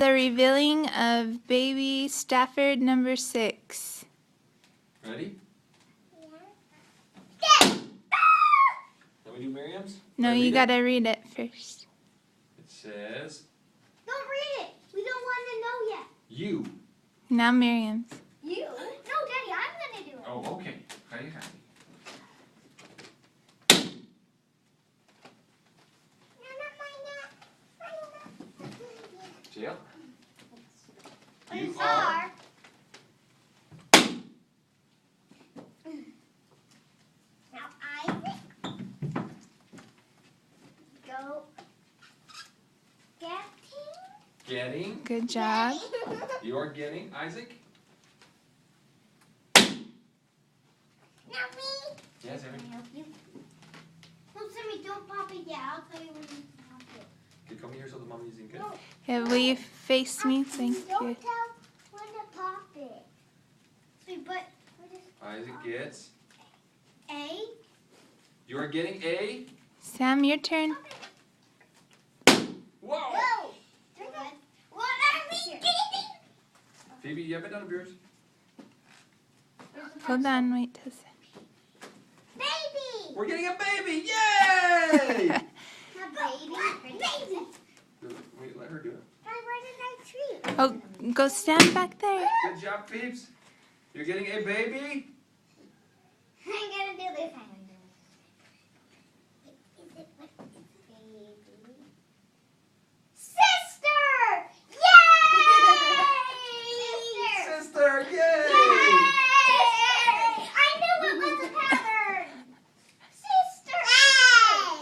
the revealing of baby Stafford number 6. Ready? Yeah. Let me do Miriam's? No, you gotta read it first. It says, Don't read it. We don't want to know yet. you. Now Miriam's. You? No, Daddy, I'm going to do it. Oh, okay. Hey. Jill? You are. Now Isaac. Go. Getting. Good job. You're getting. Isaac? Now me. Yes, Eric. Help you. No, Sammy, don't pop it yet. I'll tell you when you pop it. Okay, come here so the mommy's in good. No. Yeah, will you face me? Thank you. Don't tell when to pop it. Wait, but Isaac gets. A. You're getting a. Sam, your turn. Whoa! Whoa. What are we getting? Phoebe, you haven't done yours? Hold on, wait a second. Baby. We're getting a baby! Yay! A baby. Baby. Wait, let her do it. Where did I treat? Oh, go stand back there. Good job, Phoebes. You're getting a baby. I'm gonna do this. Sister! Yay! Sister, yay! Yay! I knew it was a pattern. Sister! Yay!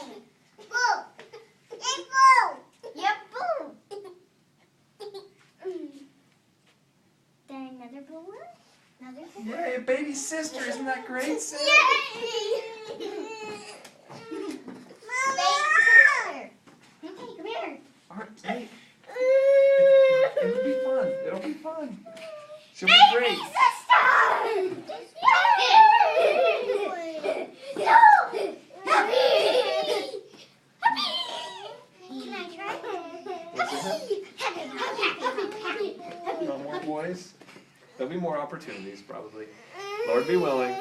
Boom! Hey, boom! Yep, boom. Then another balloon. Another balloon. Yay, a baby sister. Isn't that great? Sam? Yay! Mama! Okay, come here. All right, hey. It'll be fun. It'll be fun. She'll be Baby great. sister! Yay! No! Happy! Can I try? Happy! You want more boys? There'll be more opportunities, probably. Lord be willing.